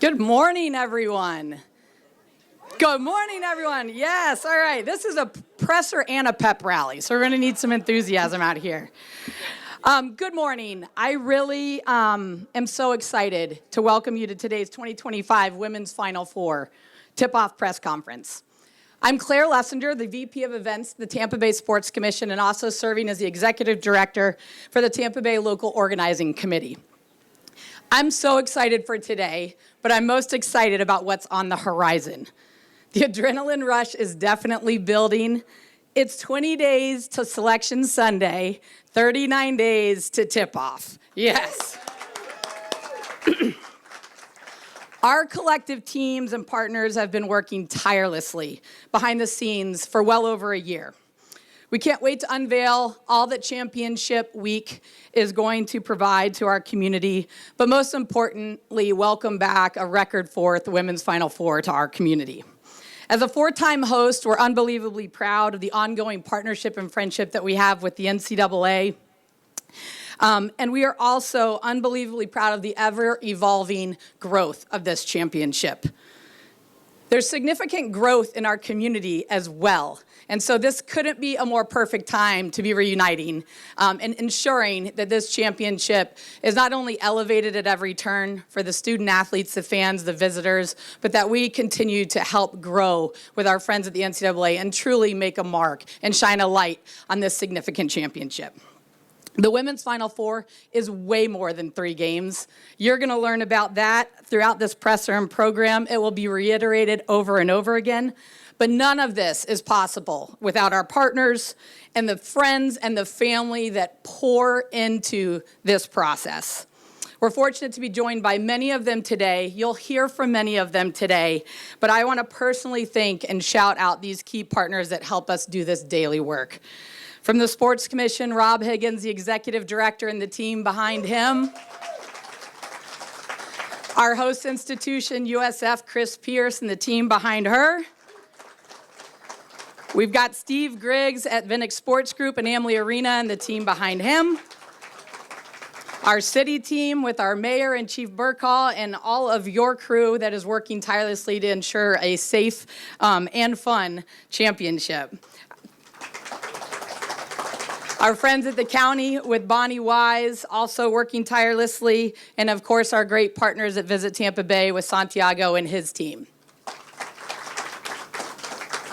Good morning, everyone. Good morning, everyone. Yes, all right. This is a presser and a pep rally, so we're going to need some enthusiasm out here. Good morning. I really am so excited to welcome you to today's 2025 Women's Final Four Tip-Off Press Conference. I'm Claire Lessinger, the VP of Events at the Tampa Bay Sports Commission, and also serving as the Executive Director for the Tampa Bay Local Organizing Committee. I'm so excited for today, but I'm most excited about what's on the horizon. The adrenaline rush is definitely building. It's 20 days to Selection Sunday, 39 days to tip-off. Yes. Our collective teams and partners have been working tirelessly behind the scenes for well over a year. We can't wait to unveil all that Championship Week is going to provide to our community, but most importantly, welcome back a record fourth Women's Final Four to our community. As a four-time host, we're unbelievably proud of the ongoing partnership and friendship that we have with the NCAA. And we are also unbelievably proud of the ever-evolving growth of this championship. There's significant growth in our community as well. And so this couldn't be a more perfect time to be reuniting and ensuring that this championship is not only elevated at every turn for the student athletes, the fans, the visitors, but that we continue to help grow with our friends at the NCAA and truly make a mark and shine a light on this significant championship. The Women's Final Four is way more than 3 games. You're going to learn about that throughout this presser and program. It will be reiterated over and over again. But none of this is possible without our partners and the friends and the family that pour into this process. We're fortunate to be joined by many of them today. You'll hear from many of them today. But I want to personally thank and shout out these key partners that help us do this daily work. From the Sports Commission, Rob Higgins, the Executive Director, and the team behind him. Our host institution, USF, Chris Pierce, and the team behind her. We've got Steve Griggs at Vinnick Sports Group and Amalie Arena and the team behind him. Our city team with our mayor and Chief Burkhall and all of your crew that is working tirelessly to ensure a safe and fun championship. Our friends at the county with Bonnie Wise also working tirelessly, and of course our great partners at Visit Tampa Bay with Santiago and his team.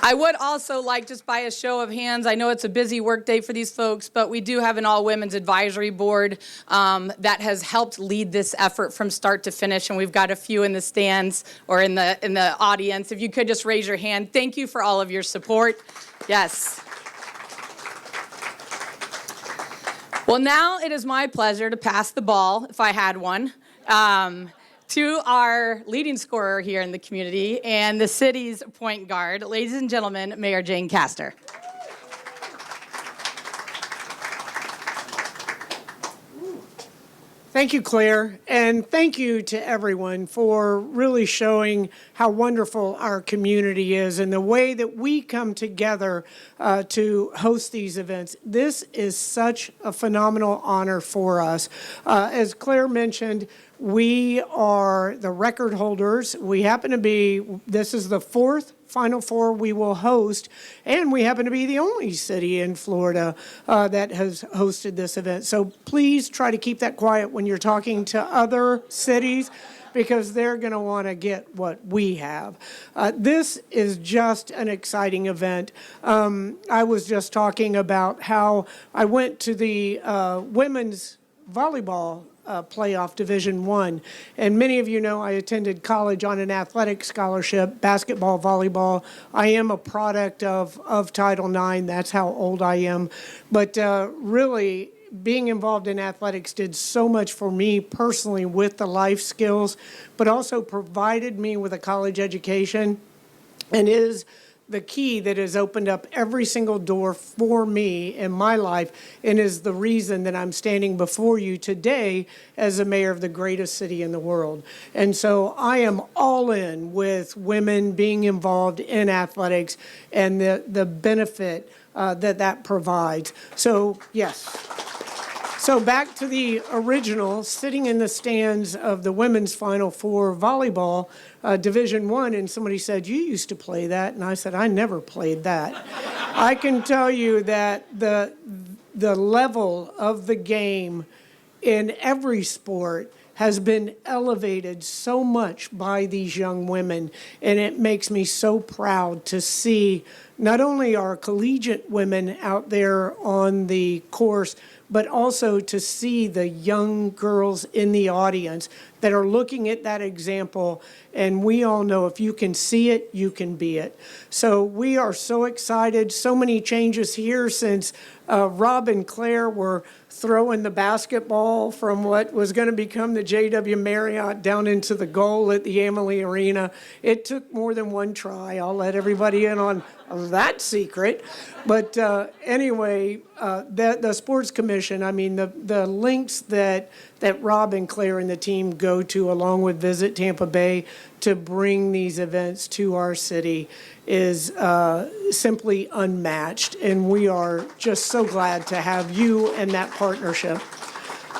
I would also like, just by a show of hands, I know it's a busy work day for these folks, but we do have an all-women's advisory board that has helped lead this effort from start to finish, and we've got a few in the stands or in the audience. If you could just raise your hand. Thank you for all of your support. Yes. Well, now it is my pleasure to pass the ball, if I had one, to our leading scorer here in the community and the city's point guard. Ladies and gentlemen, Mayor Jane Castor. Thank you, Claire, and thank you to everyone for really showing how wonderful our community is and the way that we come together to host these events. This is such a phenomenal honor for us. As Claire mentioned, we are the record holders. We happen to be, this is the 4th Final Four we will host, and we happen to be the only city in Florida that has hosted this event. So please try to keep that quiet when you're talking to other cities, because they're going to want to get what we have. This is just an exciting event. I was just talking about how I went to the women's volleyball playoff Division I. And many of you know I attended college on an athletic scholarship, basketball, volleyball. I am a product of Title IX. That's how old I am. But really, being involved in athletics did so much for me personally with the life skills, but also provided me with a college education and is the key that has opened up every single door for me in my life and is the reason that I'm standing before you today as the mayor of the greatest city in the world. And so I am all in with women being involved in athletics and the benefit that provides. So, yes. So back to the original, sitting in the stands of the women's Final Four volleyball, Division I, and somebody said, "You used to play that," and I said, "I never played that." I can tell you that the level of the game in every sport has been elevated so much by these young women, and it makes me so proud to see not only our collegiate women out there on the course, but also to see the young girls in the audience that are looking at that example. And we all know if you can see it, you can be it. So we are so excited. So many changes here since Rob and Claire were throwing the basketball from what was going to become the J.W. Marriott down into the goal at the Amalie Arena. It took more than one try. I'll let everybody in on that secret. But anyway, the Sports Commission, I mean, the links that Rob and Claire and the team go to, along with Visit Tampa Bay, to bring these events to our city is simply unmatched. And we are just so glad to have you and that partnership.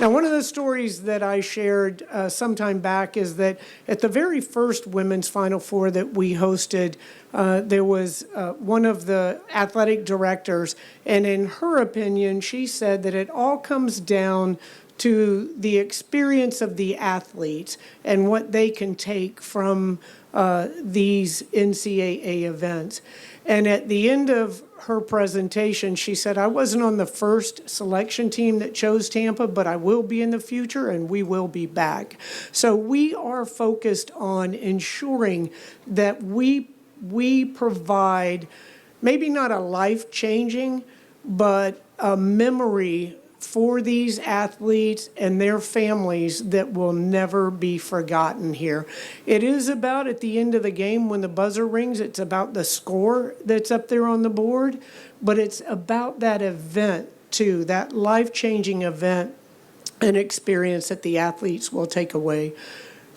Now, one of the stories that I shared some time back is that at the very first Women's Final Four that we hosted, there was one of the athletic directors, and in her opinion, she said that it all comes down to the experience of the athletes and what they can take from these NCAA events. And at the end of her presentation, she said, "I wasn't on the first selection team that chose Tampa, but I will be in the future, and we will be back." So we are focused on ensuring that we provide maybe not a life-changing, but a memory for these athletes and their families that will never be forgotten here. It is about, at the end of the game, when the buzzer rings, it's about the score that's up there on the board, but it's about that event too, that life-changing event and experience that the athletes will take away.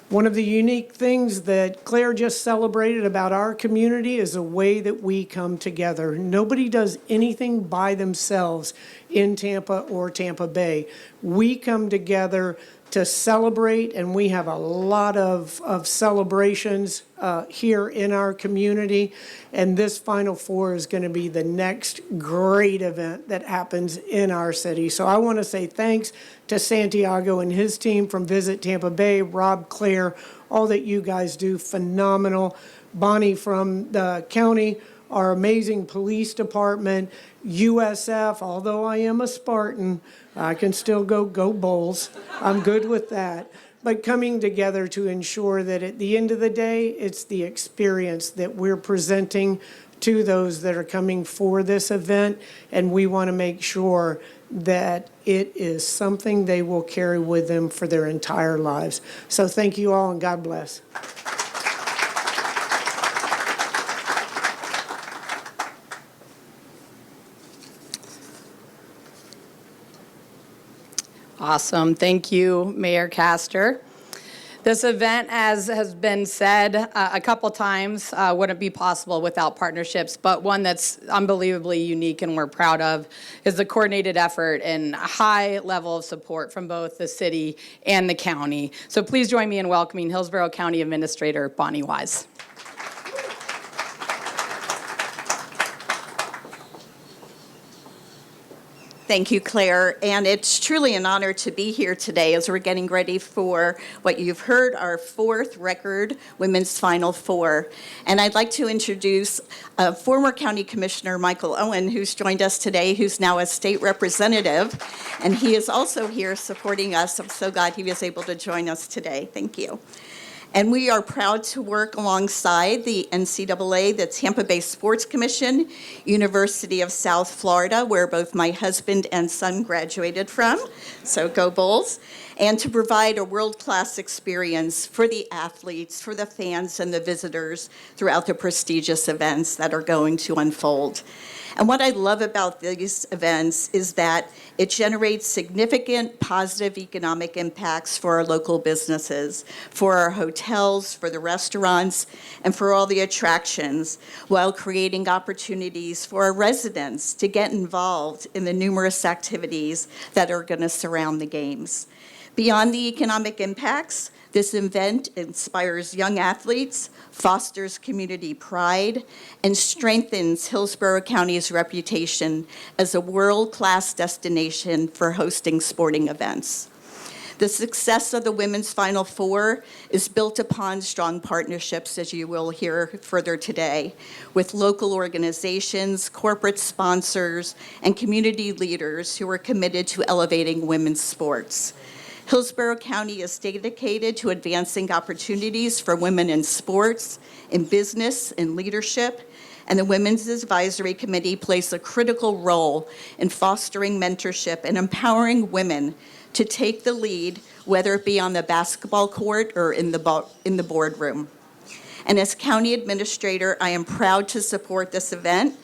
One of the unique things that Claire just celebrated about our community is the way that we come together. Nobody does anything by themselves in Tampa or Tampa Bay. We come together to celebrate, and we have a lot of celebrations here in our community. And this Final Four is going to be the next great event that happens in our city. So I want to say thanks to Santiago and his team from Visit Tampa Bay, Rob, Claire, all that you guys do, phenomenal. Bonnie from the county, our amazing police department, USF, although I am a Spartan, I can still go Bulls. I'm good with that. But coming together to ensure that at the end of the day, it's the experience that we're presenting to those that are coming for this event, and we want to make sure that it is something they will carry with them for their entire lives. So thank you all, and God bless. Awesome. Thank you, Mayor Castor. This event, as has been said a couple times, wouldn't be possible without partnerships, but one that's unbelievably unique and we're proud of is the coordinated effort and high level of support from both the city and the county. So please join me in welcoming Hillsborough County Administrator Bonnie Wise. Thank you, Claire, and it's truly an honor to be here today as we're getting ready for what you've heard, our fourth record Women's Final Four. And I'd like to introduce former County Commissioner Michael Owen, who's joined us today, who's now a state representative, and he is also here supporting us. I'm so glad he was able to join us today. Thank you. And we are proud to work alongside the NCAA, the Tampa Bay Sports Commission, University of South Florida, where both my husband and son graduated from, so go Bulls, and to provide a world-class experience for the athletes, for the fans, and the visitors throughout the prestigious events that are going to unfold. And what I love about these events is that it generates significant positive economic impacts for our local businesses, for our hotels, for the restaurants, and for all the attractions, while creating opportunities for our residents to get involved in the numerous activities that are going to surround the games. Beyond the economic impacts, this event inspires young athletes, fosters community pride, and strengthens Hillsborough County's reputation as a world-class destination for hosting sporting events. The success of the Women's Final Four is built upon strong partnerships, as you will hear further today, with local organizations, corporate sponsors, and community leaders who are committed to elevating women's sports. Hillsborough County is dedicated to advancing opportunities for women in sports, in business, in leadership, and the Women's Advisory Committee plays a critical role in fostering mentorship and empowering women to take the lead, whether it be on the basketball court or in the boardroom. And as county administrator, I am proud to support this event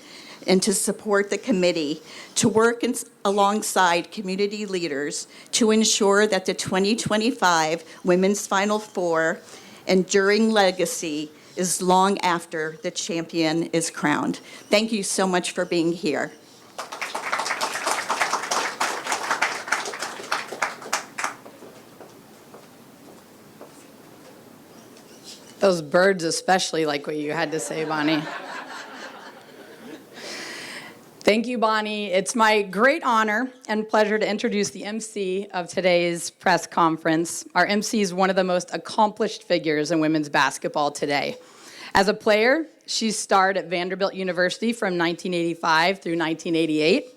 and to support the committee to work alongside community leaders to ensure that the 2025 Women's Final Four enduring legacy is long after the champion is crowned. Thank you so much for being here. Those birds especially like what you had to say, Bonnie. Thank you, Bonnie. It's my great honor and pleasure to introduce the MC of today's press conference. Our MC is one of the most accomplished figures in women's basketball today. As a player, she starred at Vanderbilt University from 1985 through 1988.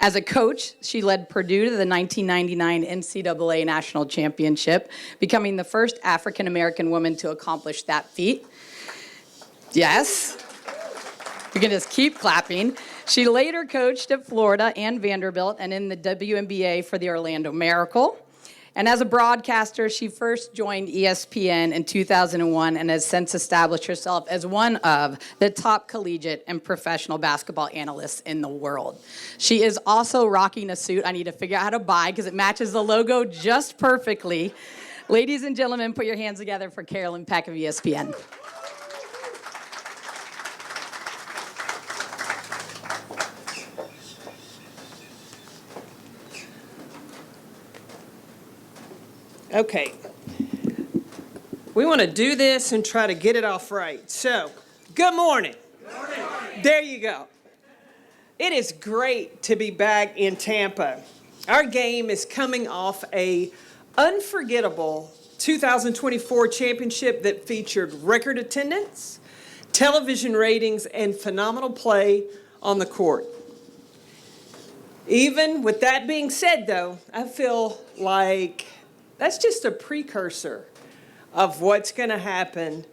As a coach, she led Purdue to the 1999 NCAA National Championship, becoming the first African-American woman to accomplish that feat. Yes, you can just keep clapping. She later coached at Florida and Vanderbilt and in the WNBA for the Orlando Miracle. And as a broadcaster, she first joined ESPN in 2001 and has since established herself as one of the top collegiate and professional basketball analysts in the world. She is also rocking a suit I need to figure out how to buy because it matches the logo just perfectly. Ladies and gentlemen, put your hands together for Carolyn Peck of ESPN. Okay. We want to do this and try to get it off right. So, good morning. Good morning. There you go. It is great to be back in Tampa. Our game is coming off a unforgettable 2024 championship that featured record attendance, television ratings, and phenomenal play on the court. Even with that being said, though, I feel like that's just a precursor of what's going to happen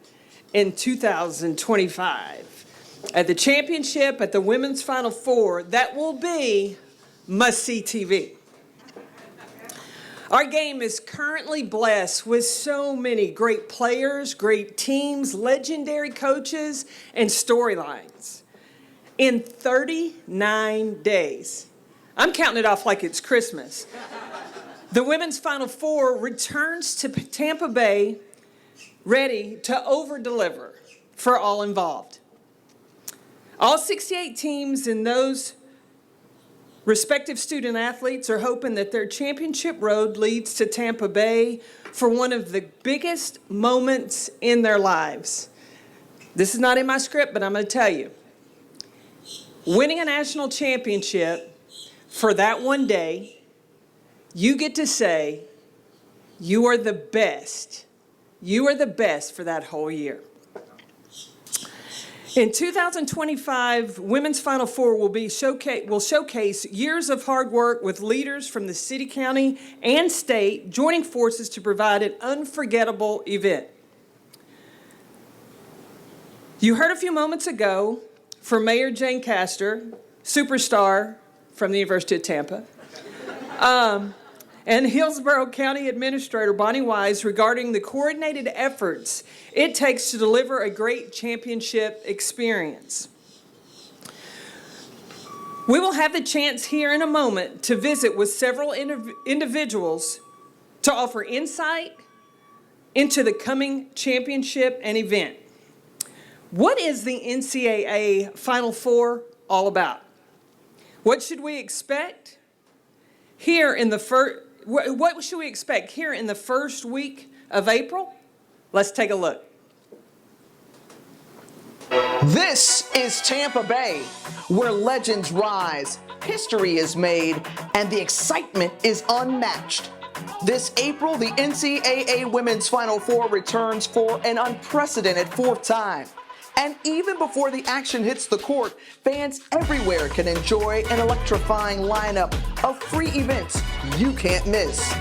in 2025. At the championship, at the Women's Final Four, that will be must-see TV. Our game is currently blessed with so many great players, great teams, legendary coaches, and storylines. In 39 days, I'm counting it off like it's Christmas. The Women's Final Four returns to Tampa Bay ready to over-deliver for all involved. All 68 teams and those respective student athletes are hoping that their championship road leads to Tampa Bay for one of the biggest moments in their lives. This is not in my script, but I'm going to tell you. Winning a national championship for that one day, you get to say, you are the best. You are the best for that whole year. In 2025, Women's Final Four will showcase years of hard work with leaders from the city, county, and state joining forces to provide an unforgettable event. You heard a few moments ago from Mayor Jane Castor, superstar from the University of Tampa. and Hillsborough County Administrator Bonnie Wise regarding the coordinated efforts it takes to deliver a great championship experience. We will have the chance here in a moment to visit with several individuals to offer insight into the coming championship and event. What is the NCAA Final Four all about? What should we expect here in the what should we expect here in the first week of April? Let's take a look. This is Tampa Bay, where legends rise, history is made, and the excitement is unmatched. This April, the NCAA Women's Final Four returns for an unprecedented fourth time. And even before the action hits the court, fans everywhere can enjoy an electrifying lineup of free events you can't miss.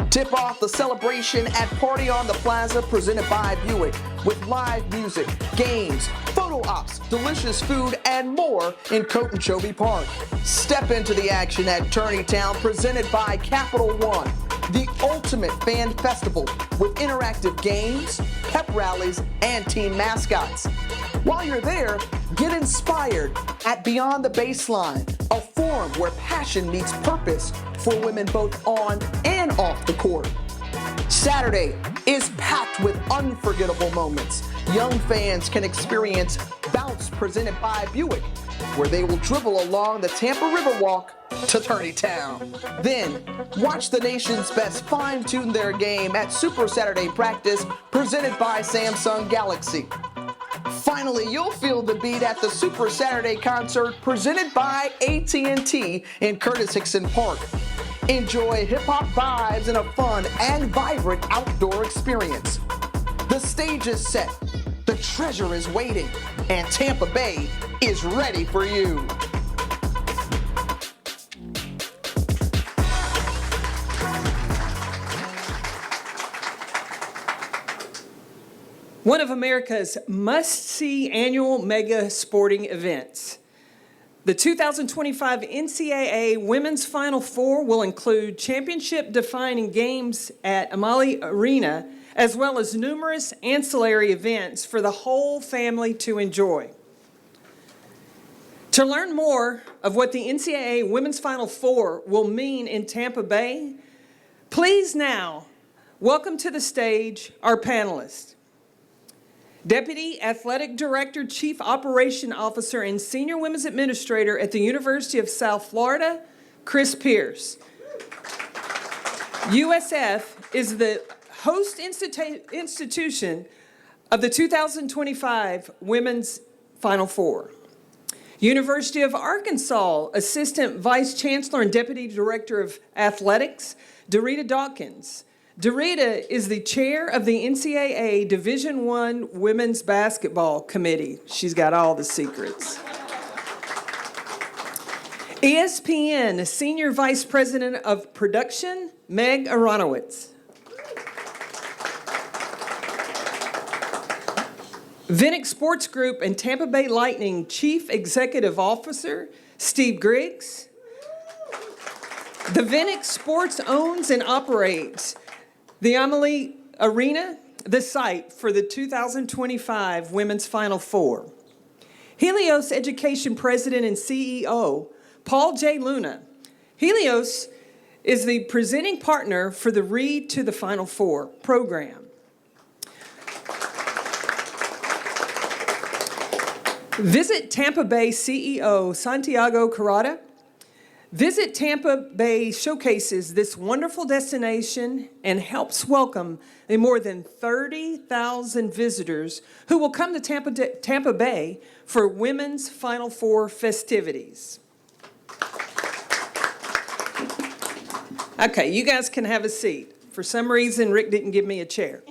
Tip off the celebration at Party on the Plaza presented by Buick with live music, games, photo ops, delicious food, and more in Coton-Chovy Park. Step into the action at Tourneytown presented by Capital One, the ultimate fan festival with interactive games, pep rallies, and team mascots. While you're there, get inspired at Beyond the Baseline, a forum where passion meets purpose for women both on and off the court. Saturday is packed with unforgettable moments. Young fans can experience Bounce presented by Buick, where they will dribble along the Tampa Riverwalk to Tourneytown. Then, watch the nation's best fine-tune their game at Super Saturday Practice presented by Samsung Galaxy. Finally, you'll feel the beat at the Super Saturday Concert presented by AT&T in Curtis Hickson Park. Enjoy hip-hop vibes and a fun and vibrant outdoor experience. The stage is set, the treasure is waiting, and Tampa Bay is ready for you. One of America's must-see annual mega sporting events. The 2025 NCAA Women's Final Four will include championship-defining games at Amalie Arena, as well as numerous ancillary events for the whole family to enjoy. To learn more of what the NCAA Women's Final Four will mean in Tampa Bay, please now welcome to the stage our panelists. Deputy Athletic Director, Chief Operation Officer, and Senior Women's Administrator at the University of South Florida, Chris Pierce. USF is the host institution of the 2025 Women's Final Four. University of Arkansas Assistant Vice Chancellor and Deputy Director of Athletics, Dorita Dawkins. Dorita is the chair of the NCAA Division I Women's Basketball Committee. She's got all the secrets. ESPN Senior Vice President of Production, Meg Aronowitz. Vinnick Sports Group and Tampa Bay Lightning Chief Executive Officer, Steve Griggs. The Vinnick Sports owns and operates the Amalie Arena, the site for the 2025 Women's Final Four. Helios Education President and CEO, Paul J. Luna. Helios is the presenting partner for the Read to the Final Four program. Visit Tampa Bay CEO Santiago Carrata. Visit Tampa Bay showcases this wonderful destination and helps welcome the more than 30,000 visitors who will come to Tampa Bay for Women's Final Four festivities. Okay, you guys can have a seat. For some reason, Rick didn't give me a chair.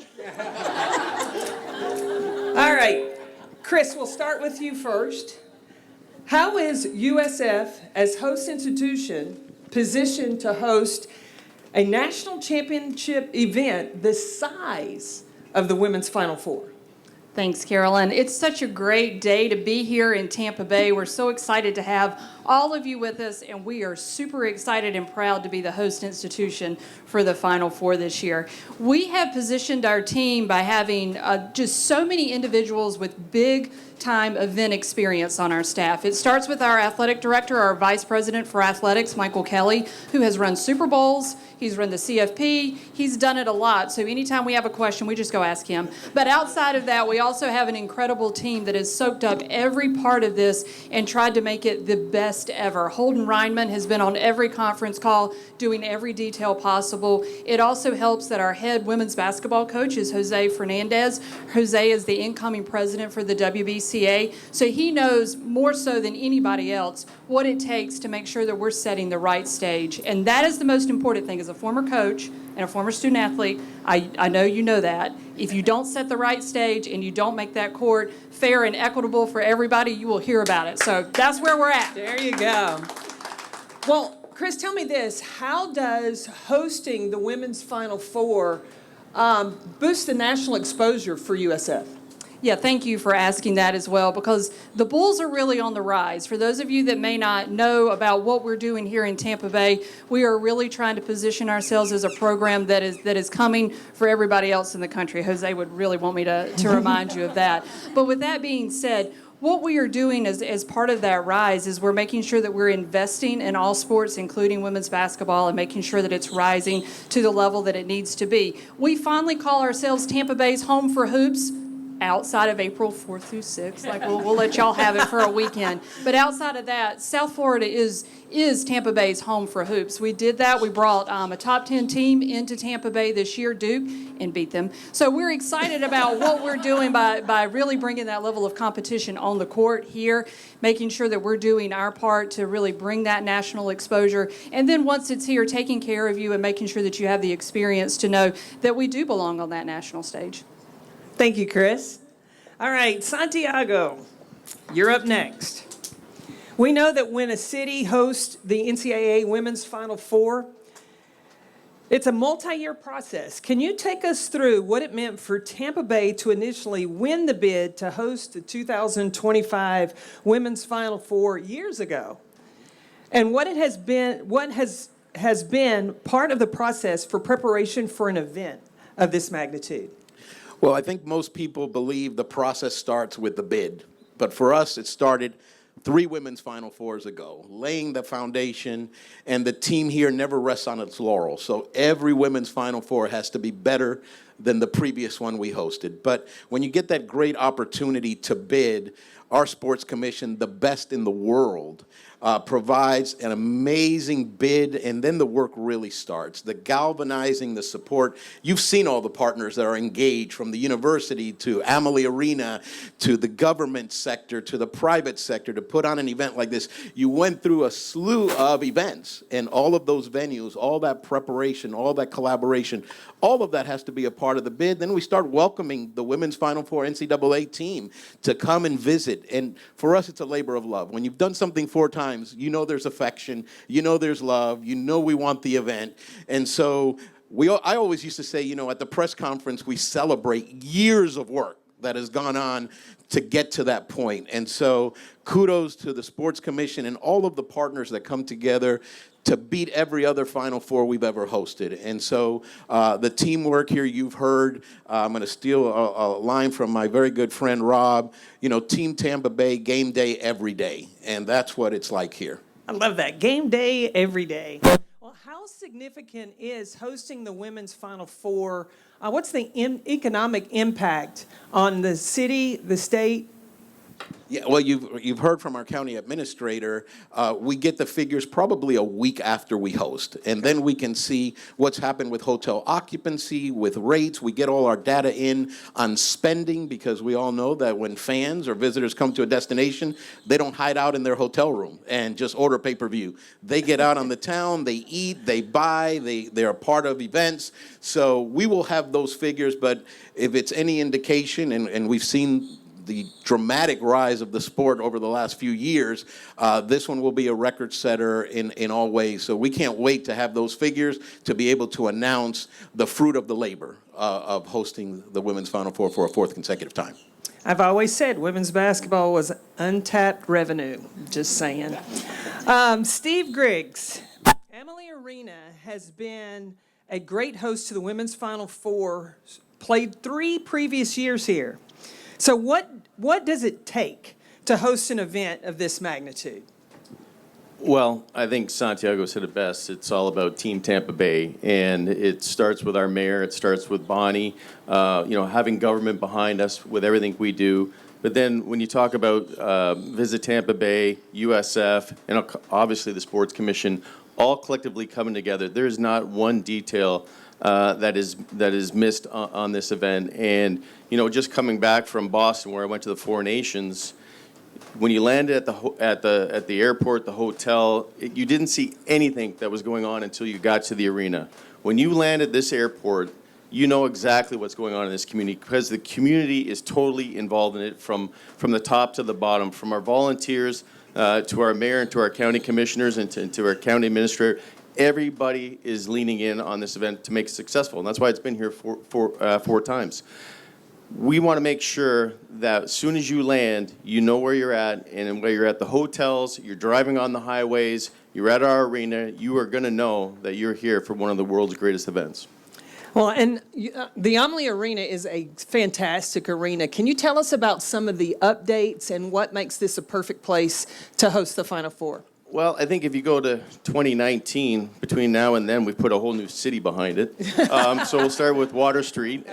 All right, Chris, we'll start with you first. How is USF, as host institution, positioned to host a national championship event the size of the Women's Final Four? Thanks, Carolyn. It's such a great day to be here in Tampa Bay. We're so excited to have all of you with us, and we are super excited and proud to be the host institution for the Final Four this year. We have positioned our team by having just so many individuals with big time event experience on our staff. It starts with our athletic director, our vice president for athletics, Michael Kelly, who has run Super Bowls. He's run the CFP. He's done it a lot. So anytime we have a question, we just go ask him. But outside of that, we also have an incredible team that has soaked up every part of this and tried to make it the best ever. Holden Reinman has been on every conference call, doing every detail possible. It also helps that our head women's basketball coach is Jose Fernandez. Jose is the incoming president for the WBCA. So he knows more so than anybody else what it takes to make sure that we're setting the right stage. And that is the most important thing. As a former coach and a former student athlete, I know you know that. If you don't set the right stage and you don't make that court fair and equitable for everybody, you will hear about it. So that's where we're at. There you go. Well, Chris, tell me this. How does hosting the Women's Final Four boost the national exposure for USF? Yeah, thank you for asking that as well, because the Bulls are really on the rise. For those of you that may not know about what we're doing here in Tampa Bay, we are really trying to position ourselves as a program that is coming for everybody else in the country. Jose would really want me to remind you of that. But with that being said, what we are doing as part of that rise is we're making sure that we're investing in all sports, including women's basketball, and making sure that it's rising to the level that it needs to be. We fondly call ourselves Tampa Bay's home for hoops. Outside of April 4th through 6th, like we'll let y'all have it for a weekend. But outside of that, South Florida is Tampa Bay's home for hoops. We did that. We brought a top 10 team into Tampa Bay this year, Duke, and beat them. So we're excited about what we're doing by really bringing that level of competition on the court here, making sure that we're doing our part to really bring that national exposure. And then once it's here, taking care of you and making sure that you have the experience to know that we do belong on that national stage. Thank you, Chris. All right, Santiago, you're up next. We know that when a city hosts the NCAA Women's Final Four, it's a multi-year process. Can you take us through what it meant for Tampa Bay to initially win the bid to host the 2025 Women's Final Four years ago? And what has been part of the process for preparation for an event of this magnitude? Well, I think most people believe the process starts with the bid. But for us, it started 3 women's Final Fours ago, laying the foundation, and the team here never rests on its laurels. So every women's Final Four has to be better than the previous one we hosted. But when you get that great opportunity to bid, our sports commission, the best in the world, provides an amazing bid, and then the work really starts. The galvanizing, the support. You've seen all the partners that are engaged, from the university to Amalie Arena to the government sector to the private sector, to put on an event like this. You went through a slew of events, and all of those venues, all that preparation, all that collaboration, all of that has to be a part of the bid. Then we start welcoming the Women's Final Four NCAA team to come and visit. And for us, it's a labor of love. When you've done something 4 times, you know there's affection, you know there's love, you know we want the event. And so I always used to say, at the press conference, we celebrate years of work that has gone on to get to that point. And so kudos to the Sports Commission and all of the partners that come together to beat every other Final Four we've ever hosted. And so the teamwork here you've heard, I'm gonna steal a line from my very good friend Rob, Team Tampa Bay, game day every day. And that's what it's like here. I love that. Game day every day. Well, how significant is hosting the Women's Final Four? What's the economic impact on the city, the state? Yeah, well, you've heard from our county administrator. We get the figures probably a week after we host, and then we can see what's happened with hotel occupancy, with rates. We get all our data in on spending, because we all know that when fans or visitors come to a destination, they don't hide out in their hotel room and just order pay-per-view. They get out on the town, they eat, they buy, they're a part of events. So we will have those figures, but if it's any indication, and we've seen the dramatic rise of the sport over the last few years, this one will be a record setter in all ways. So we can't wait to have those figures to be able to announce the fruit of the labor of hosting the Women's Final Four for a 4th consecutive time. I've always said women's basketball was untapped revenue, just saying. Steve Griggs, Emily Arena has been a great host to the Women's Final Four, played 3 previous years here. So what does it take to host an event of this magnitude? Well, I think Santiago said it best. It's all about Team Tampa Bay, and it starts with our mayor. It starts with Bonnie, having government behind us with everything we do. But then when you talk about Visit Tampa Bay, USF, and obviously the Sports Commission, all collectively coming together, there is not one detail that is missed on this event. And just coming back from Boston, where I went to the Four Nations. When you landed at the airport, the hotel, you didn't see anything that was going on until you got to the arena. When you land at this airport, you know exactly what's going on in this community because the community is totally involved in it from the top to the bottom, from our volunteers to our mayor and to our county commissioners and to our county administrator. Everybody is leaning in on this event to make it successful, and that's why it's been here four times. We want to make sure that as soon as you land, you know where you're at, and where you're at the hotels, you're driving on the highways, you're at our arena, you are going to know that you're here for one of the world's greatest events. Well, and the Omni Arena is a fantastic arena. Can you tell us about some of the updates and what makes this a perfect place to host the Final Four? Well, I think if you go to 2019, between now and then, we've put a whole new city behind it. So we'll start with Water Street.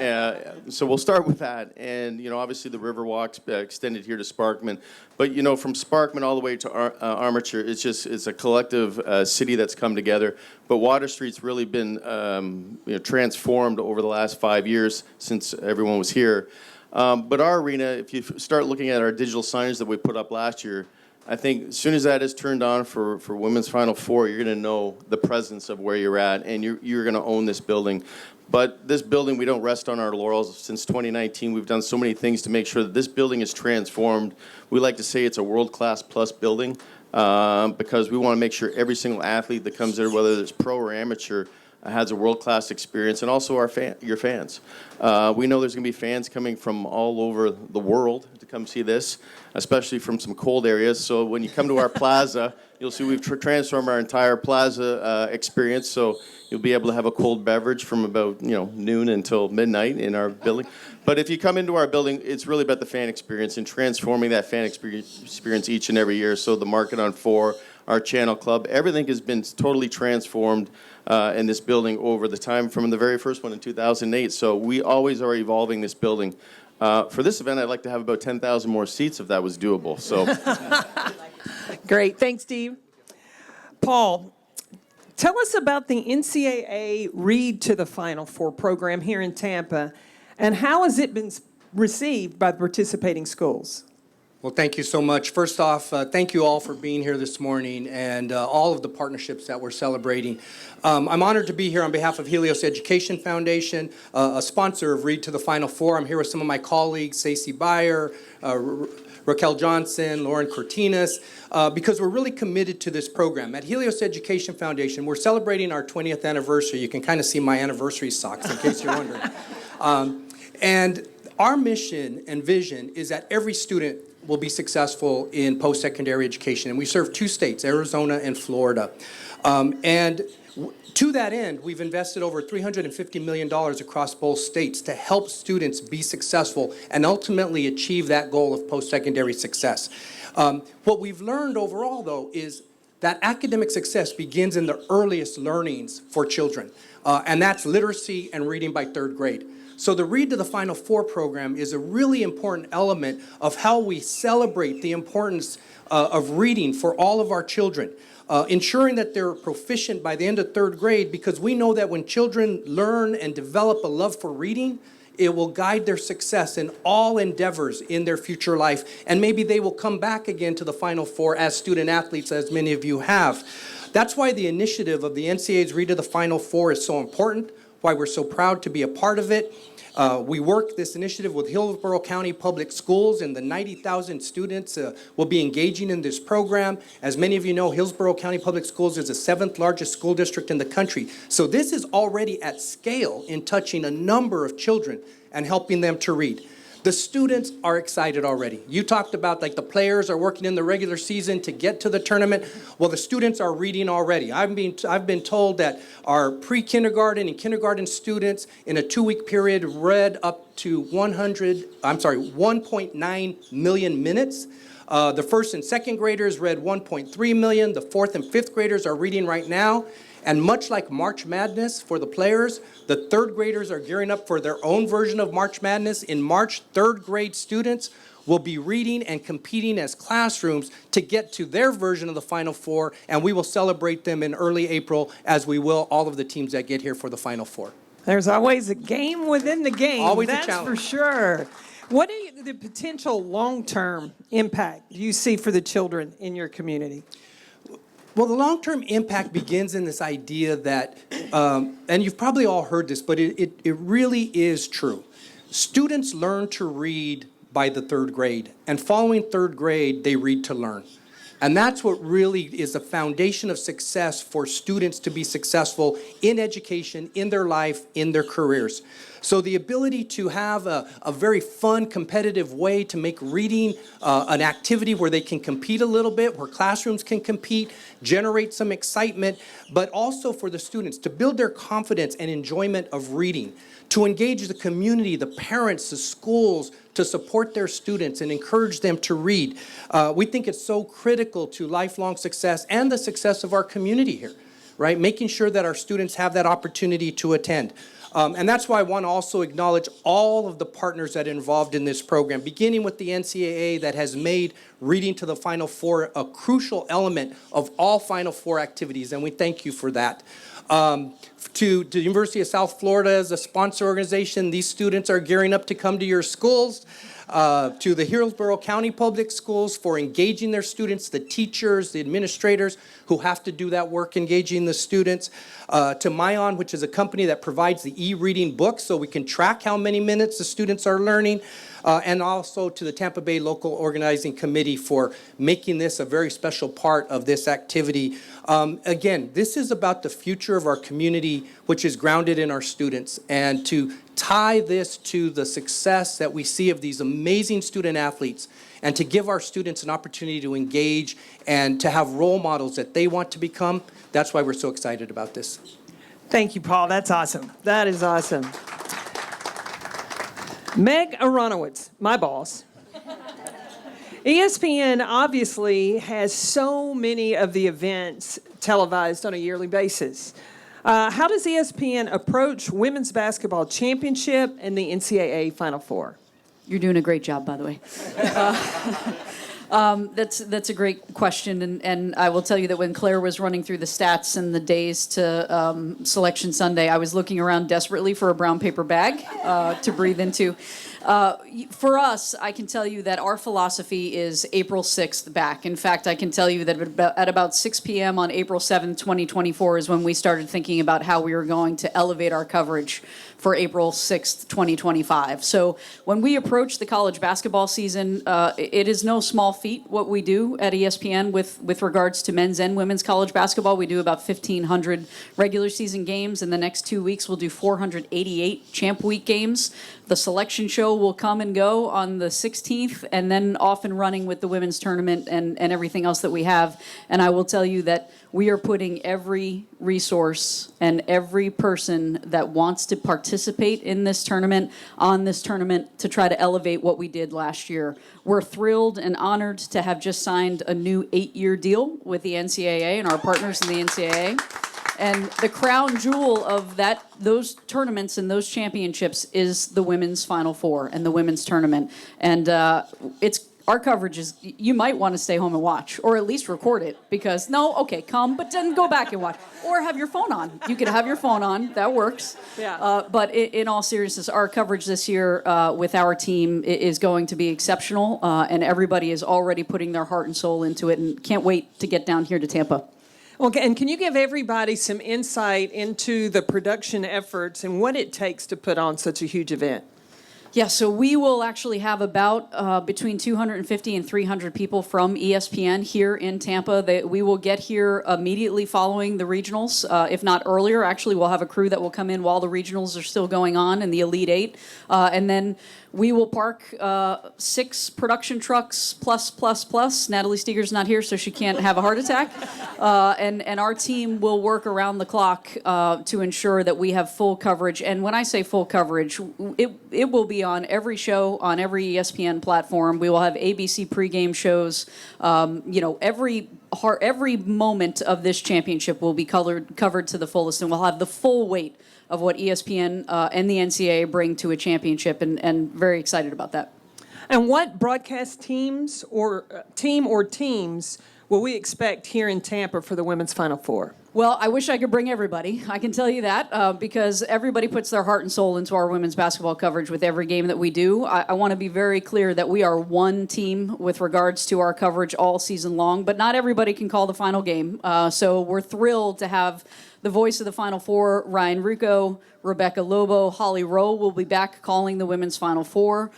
So we'll start with that. And, obviously the Riverwalk's extended here to Sparkman. But, from Sparkman all the way to Armature, it's a collective city that's come together. But Water Street's really been transformed over the last 5 years since everyone was here. But our arena, if you start looking at our digital signage that we put up last year, I think as soon as that is turned on for Women's Final Four, you're going to know the presence of where you're at, and you're going to own this building. But this building, we don't rest on our laurels. Since 2019, we've done so many things to make sure that this building is transformed. We like to say it's a world-class plus building because we want to make sure every single athlete that comes there, whether it's pro or amateur, has a world-class experience, and also your fans. We know there's going to be fans coming from all over the world to come see this, especially from some cold areas. So when you come to our plaza, you'll see we've transformed our entire plaza experience. So you'll be able to have a cold beverage from about noon until midnight in our building. But if you come into our building, it's really about the fan experience and transforming that fan experience each and every year. So the Market on 4, our Channel Club, everything has been totally transformed in this building over the time from the very first one in 2008. So we always are evolving this building. For this event, I'd like to have about 10,000 more seats if that was doable. So, Great. Thanks, Steve. Paul, tell us about the NCAA Read to the Final Four program here in Tampa, and how has it been received by the participating schools? Well, thank you so much. First off, thank you all for being here this morning and all of the partnerships that we're celebrating. I'm honored to be here on behalf of Helios Education Foundation, a sponsor of Read to the Final Four. I'm here with some of my colleagues, Stacey Beyer, Raquel Johnson, Lauren Cortinas, because we're really committed to this program. At Helios Education Foundation, we're celebrating our 20th anniversary. You can kind of see my anniversary socks in case you're wondering. And our mission and vision is that every student will be successful in post-secondary education. And we serve 2 states, Arizona and Florida. To that end, we've invested over $350 million across both states to help students be successful and ultimately achieve that goal of post-secondary success. What we've learned overall, though, is that academic success begins in the earliest learnings for children, and that's literacy and reading by 3rd grade. So the Read to the Final Four program is a really important element of how we celebrate the importance of reading for all of our children, ensuring that they're proficient by the end of 3rd grade, because we know that when children learn and develop a love for reading, it will guide their success in all endeavors in their future life, and maybe they will come back again to the Final Four as student athletes, as many of you have. That's why the initiative of the NCAA's Read to the Final Four is so important, why we're so proud to be a part of it. We work this initiative with Hillsborough County Public Schools, and the 90,000 students will be engaging in this program. As many of you know, Hillsborough County Public Schools is the 7th largest school district in the country. So this is already at scale in touching a number of children and helping them to read. The students are excited already. You talked about like the players are working in the regular season to get to the tournament. Well, the students are reading already. I've been told that our pre-kindergarten and kindergarten students in a 2-week period read up to 1.9 million minutes. The first and second graders read 1.3 million. The fourth and fifth graders are reading right now. And much like March Madness for the players, the third graders are gearing up for their own version of March Madness. In March, third grade students will be reading and competing as classrooms to get to their version of the Final Four, and we will celebrate them in early April, as we will all of the teams that get here for the Final Four. There's always a game within the game. Always a that's challenge. for sure. What are the potential long-term impact you see for the children in your community? Well, the long-term impact begins in this idea that, and you've probably all heard this, but it really is true. Students learn to read by the third grade, and following third grade, they read to learn. And that's what really is the foundation of success for students to be successful in education, in their life, in their careers. So the ability to have a very fun, competitive way to make reading an activity where they can compete a little bit, where classrooms can compete, generate some excitement, but also for the students to build their confidence and enjoyment of reading, to engage the community, the parents, the schools, to support their students and encourage them to read. We think it's so critical to lifelong success and the success of our community here, right? Making sure that our students have that opportunity to attend. And that's why I want to also acknowledge all of the partners that are involved in this program, beginning with the NCAA that has made reading to the Final Four a crucial element of all Final Four activities, and we thank you for that. To the University of South Florida as a sponsor organization, these students are gearing up to come to your schools. To the Hillsborough County Public Schools for engaging their students, the teachers, the administrators who have to do that work engaging the students. To Myon, which is a company that provides the e-reading books so we can track how many minutes the students are learning. And also to the Tampa Bay Local Organizing Committee for making this a very special part of this activity. Again, this is about the future of our community, which is grounded in our students, and to tie this to the success that we see of these amazing student athletes, and to give our students an opportunity to engage and to have role models that they want to become. That's why we're so excited about this. Thank you, Paul. That's awesome. That is awesome. Meg Aronowitz, my boss. ESPN obviously has so many of the events televised on a yearly basis. How does ESPN approach women's basketball championship and the NCAA Final Four? You're doing a great job, by the way. That's a great question, and I will tell you that when Claire was running through the stats and the days to Selection Sunday, I was looking around desperately for a brown paper bag to breathe into. For us, I can tell you that our philosophy is April 6th back. In fact, I can tell you that at about 6 p.m. on April 7th, 2024 is when we started thinking about how we were going to elevate our coverage for April 6th, 2025. So when we approach the college basketball season, it is no small feat what we do at ESPN with regards to men's and women's college basketball. We do about 1,500 regular season games. In the next 2 weeks, we'll do 488 Champ Week games. The selection show will come and go on the 16th, and then off and running with the women's tournament and everything else that we have. And I will tell you that we are putting every resource and every person that wants to participate in this tournament on this tournament to try to elevate what we did last year. We're thrilled and honored to have just signed a new 8-year deal with the NCAA and our partners in the NCAA. And the crown jewel of those tournaments and those championships is the women's Final Four and the women's tournament. And our coverage is, you might want to stay home and watch, or at least record it, because come, but then go back and watch. Or have your phone on. You can have your phone on, that works. Yeah. But in all seriousness, our coverage this year with our team is going to be exceptional, and everybody is already putting their heart and soul into it, and can't wait to get down here to Tampa. Okay, and can you give everybody some insight into the production efforts and what it takes to put on such a huge event? Yeah, so we will actually have about between 250 and 300 people from ESPN here in Tampa. We will get here immediately following the regionals, if not earlier. Actually, we'll have a crew that will come in while the regionals are still going on in the Elite Eight. And then We will park 6 production trucks plus. Natalie Steger's not here, so she can't have a heart attack. And our team will work around the clock to ensure that we have full coverage. And when I say full coverage, it will be on every show, on every ESPN platform. We will have ABC pregame shows. Every moment of this championship will be covered to the fullest, and we'll have the full weight of what ESPN and the NCAA bring to a championship, and very excited about that. And what broadcast teams or teams will we expect here in Tampa for the women's Final Four? Well, I wish I could bring everybody. I can tell you that because everybody puts their heart and soul into our women's basketball coverage with every game that we do. I want to be very clear that we are one team with regards to our coverage all season long, but not everybody can call the final game. So we're thrilled to have the voice of the Final Four, Ryan Rucco, Rebecca Lobo, Holly Rowe will be back calling the women's Final Four.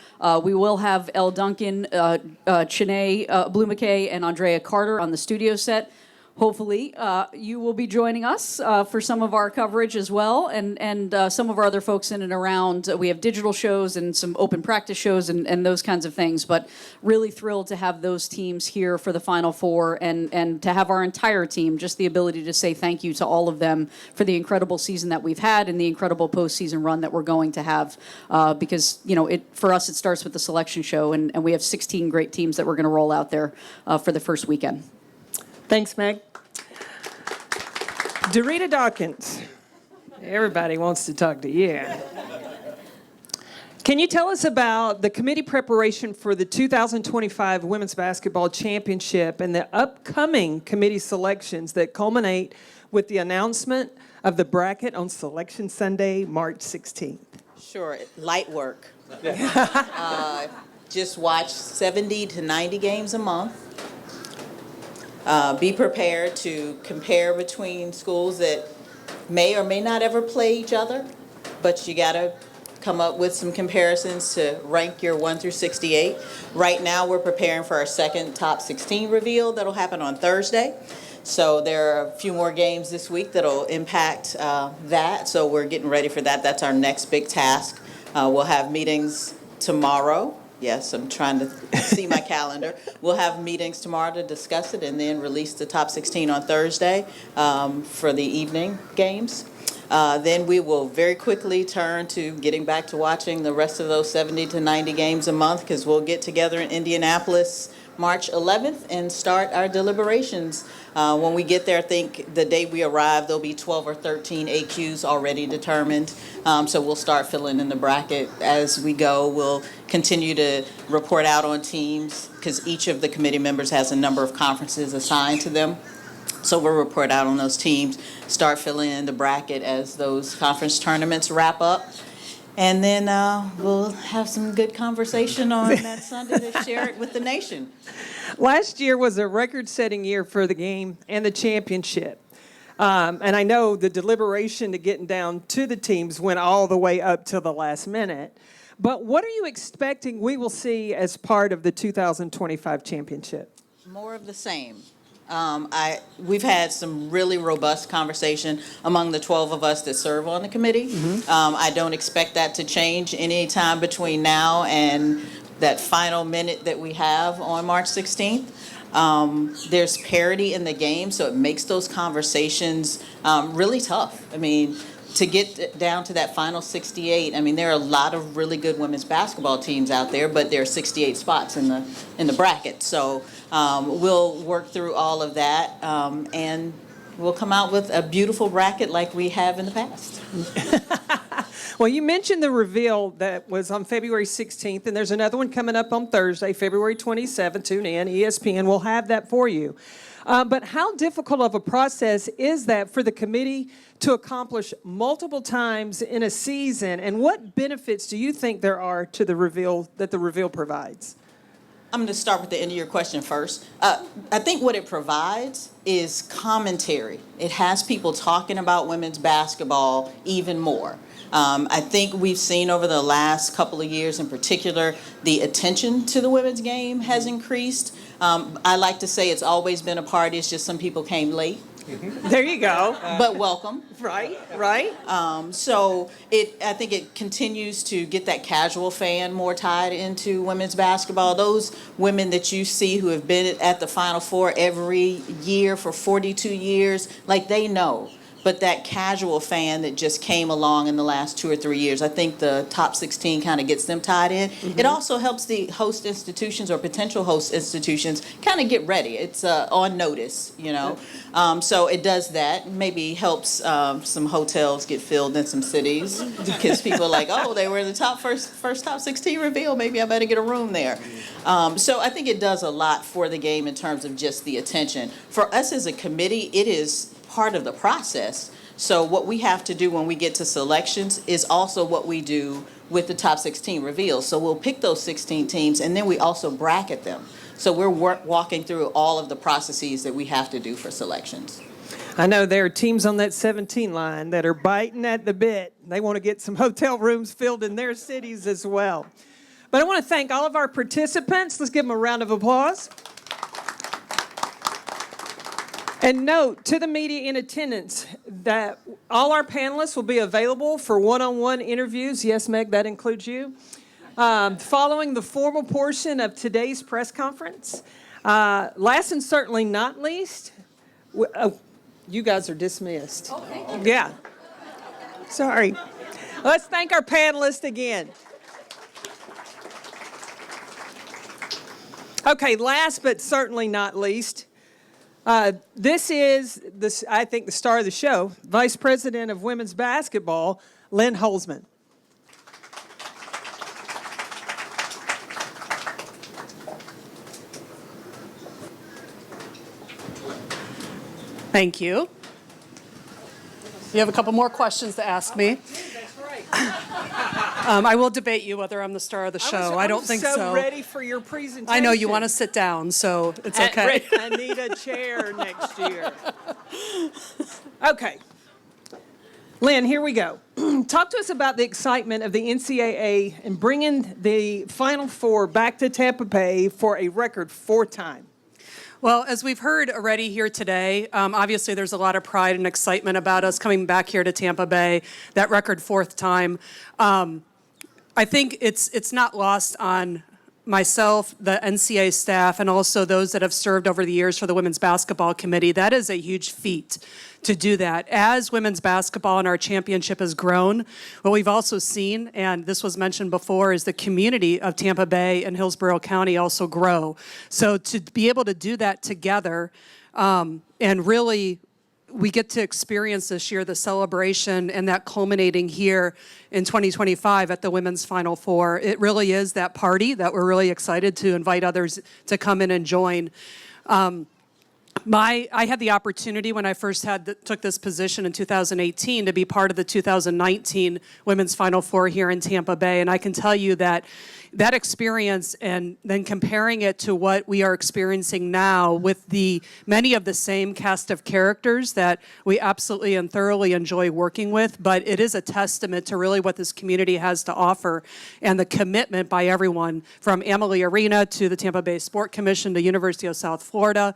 We will have Elle Duncan, Chanae Blumake, and Andrea Carter on the studio set. Hopefully, you will be joining us for some of our coverage as well, and some of our other folks in and around. We have digital shows and some open practice shows and those kinds of things, but really thrilled to have those teams here for the Final Four and to have our entire team, just the ability to say thank you to all of them for the incredible season that we've had and the incredible postseason run that we're going to have, because, for us, it starts with the selection show, and we have 16 great teams that we're going to roll out there for the first weekend. Thanks, Meg. Dorita Dawkins, everybody wants to talk to you. Can you tell us about the committee preparation for the 2025 Women's Basketball Championship and the upcoming committee selections that culminate with the announcement of the bracket on Selection Sunday, March 16th? Sure, light work. Just watch 70 to 90 games a month. Be prepared to compare between schools that may or may not ever play each other, but you got to come up with some comparisons to rank your 1 through 68. Right now, we're preparing for our second top 16 reveal that'll happen on Thursday. So there are a few more games this week that'll impact that. So we're getting ready for that. That's our next big task. We'll have meetings tomorrow. Yes, I'm trying to see my calendar. We'll have meetings tomorrow to discuss it and then release the top 16 on Thursday for the evening games. Then we will very quickly turn to getting back to watching the rest of those 70 to 90 games a month, because we'll get together in Indianapolis March 11th and start our deliberations. When we get there, I think the day we arrive, there'll be 12 or 13 AQs already determined. So we'll start filling in the bracket as we go. We'll continue to report out on teams, because each of the committee members has a number of conferences assigned to them. So we'll report out on those teams, start filling in the bracket as those conference tournaments wrap up. And then we'll have some good conversation on that Sunday to share it with the nation. Last year was a record-setting year for the game and the championship. And I know the deliberation to getting down to the teams went all the way up till the last minute. But what are you expecting we will see as part of the 2025 championship? More of the same. We've had some really robust conversation among the 12 of us that serve on the committee. I don't expect that to change any time between now and that final minute that we have on March 16th. There's parity in the game, so it makes those conversations really tough. I mean, to get down to that final 68, I mean, there are a lot of really good women's basketball teams out there, but there are 68 spots in the bracket. So we'll work through all of that, and we'll come out with a beautiful bracket like we have in the past. Well, you mentioned the reveal that was on February 16th, and there's another one coming up on Thursday, February 27th. Tune in. ESPN will have that for you. But how difficult of a process is that for the committee to accomplish multiple times in a season, and what benefits do you think there are to the reveal that the reveal provides? I'm going to start with the end of your question first. I think what it provides is commentary. It has people talking about women's basketball even more. I think we've seen over the last couple of years in particular, the attention to the women's game has increased. I like to say it's always been a party, it's just some people came late. There you go. but welcome. Right, right. I think it continues to get that casual fan more tied into women's basketball. Those women that you see who have been at the Final Four every year for 42 years, like they know. But that casual fan that just came along in the last 2 or 3 years, I think the top 16 kind of gets them tied in. It also helps the host institutions or potential host institutions kind of get ready. It's on notice, you know. So it does that. Maybe helps some hotels get filled in some cities because people are like, oh, they were in the first top 16 reveal. Maybe I better get a room there. So I think it does a lot for the game in terms of just the attention. For us as a committee, it is part of the process. So what we have to do when we get to selections is also what we do with the top 16 reveals. So we'll pick those 16 teams and then we also bracket them. So we're walking through all of the processes that we have to do for selections. I know there are teams on that 17 line that are biting at the bit. They want to get some hotel rooms filled in their cities as well. But I want to thank all of our participants. Let's give them a round of applause. And note to the media in attendance that all our panelists will be available for one-on-one interviews. Yes, Meg, that includes you. Following the formal portion of today's press conference. Last and certainly not least, you guys are dismissed. Oh, yeah. Sorry. Let's thank our panelists again. Okay, last but certainly not least, this is, I think, the star of the show, Vice President of Women's Basketball, Lynn Holzman. Thank you. You have a couple more questions to ask me. I will debate you whether I'm the star of the show. I don't think so. I'm so ready for your presentation. I know you want to sit down, so it's okay. I need a chair next year. Okay. Lynn, here we go. Talk to us about the excitement of the NCAA and bringing the Final Four back to Tampa Bay for a record 4th time. Well, as we've heard already here today, obviously there's a lot of pride and excitement about us coming back here to Tampa Bay, that record 4th time. I think it's not lost on myself, the NCAA staff, and also those that have served over the years for the Women's Basketball Committee. That is a huge feat to do that. As women's basketball and our championship has grown, what we've also seen, and this was mentioned before, is the community of Tampa Bay and Hillsborough County also grow. So to be able to do that together and really we get to experience this year the celebration and that culminating here in 2025 at the Women's Final Four. It really is that party that we're really excited to invite others to come in and join. I had the opportunity when I first took this position in 2018 to be part of the 2019 Women's Final Four here in Tampa Bay, and I can tell you that that experience and then comparing it to what we are experiencing now with many of the same cast of characters that we absolutely and thoroughly enjoy working with, but it is a testament to really what this community has to offer and the commitment by everyone from Amalie Arena to the Tampa Bay Sport Commission to University of South Florida.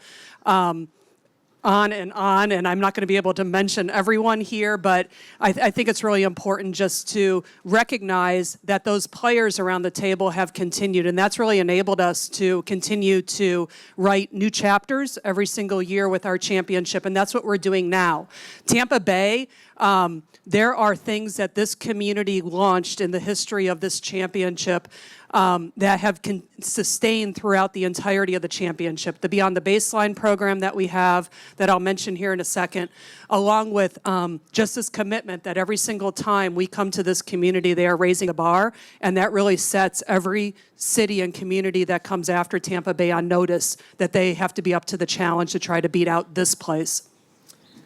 On, and I'm not going to be able to mention everyone here, but I think it's really important just to recognize that those players around the table have continued, and that's really enabled us to continue to write new chapters every single year with our championship, and that's what we're doing now. Tampa Bay, there are things that this community launched in the history of this championship that have sustained throughout the entirety of the championship. The Beyond the Baseline program that we have, that I'll mention here in a second, along with just this commitment that every single time we come to this community, they are raising the bar, and that really sets every city and community that comes after Tampa Bay on notice that they have to be up to the challenge to try to beat out this place.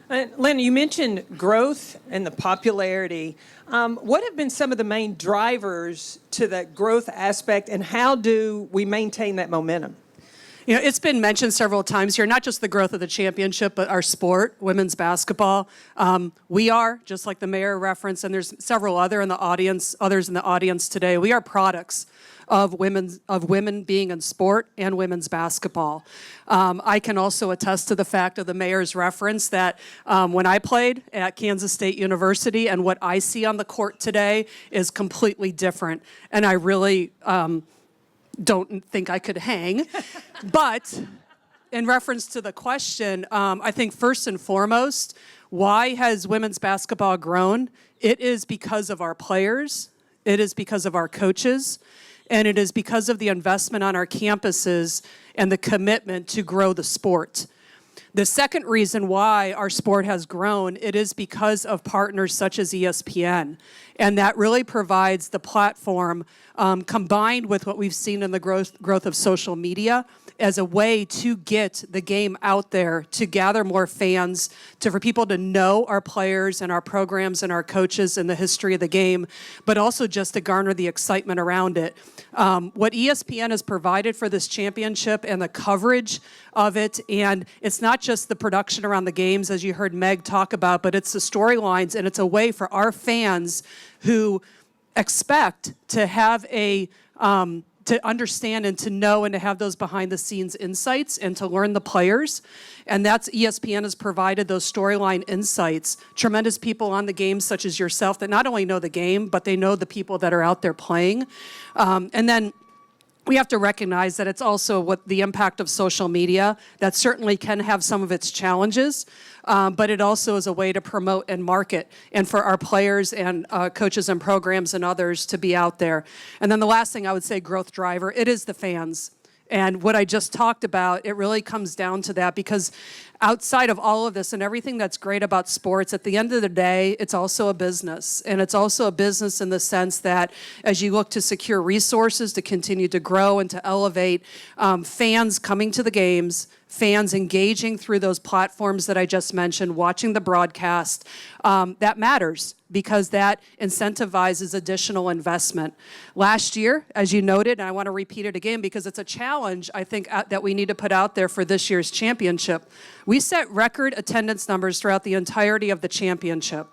Lynn, you mentioned growth and the popularity. What have been some of the main drivers to that growth aspect, and how do we maintain that momentum? You know, it's been mentioned several times here, not just the growth of the championship, but our sport, women's basketball. We are, just like the mayor referenced, and there's several others in the audience today, we are products of women being in sport and women's basketball. I can also attest to the fact of the mayor's reference that when I played at Kansas State University and what I see on the court today is completely different. And I really don't think I could hang. But in reference to the question, I think first and foremost, why has women's basketball grown? It is because of our players, it is because of our coaches, and it is because of the investment on our campuses and the commitment to grow the sport. The second reason why our sport has grown, it is because of partners such as ESPN. And that really provides the platform, combined with what we've seen in the growth of social media, as a way to get the game out there, to gather more fans, for people to know our players and our programs and our coaches and the history of the game, but also just to garner the excitement around it. What ESPN has provided for this championship and the coverage of it, and it's not just the production around the games, as you heard Meg talk about, but it's the storylines, and it's a way for our fans who expect to have to understand and to know and to have those behind the scenes insights and to learn the players. And that's ESPN has provided those storyline insights. Tremendous people on the game such as yourself that not only know the game, but they know the people that are out there playing. And then we have to recognize that it's also what the impact of social media that certainly can have some of its challenges, but it also is a way to promote and market and for our players and coaches and programs and others to be out there. And then the last thing I would say, growth driver, it is the fans. And what I just talked about, it really comes down to that, because outside of all of this and everything that's great about sports, at the end of the day, it's also a business. And it's also a business in the sense that as you look to secure resources to continue to grow and to elevate fans coming to the games, fans engaging through those platforms that I just mentioned, watching the broadcast, that matters because that incentivizes additional investment. Last year, as you noted, and I want to repeat it again because it's a challenge, I think, that we need to put out there for this year's championship. We set record attendance numbers throughout the entirety of the championship.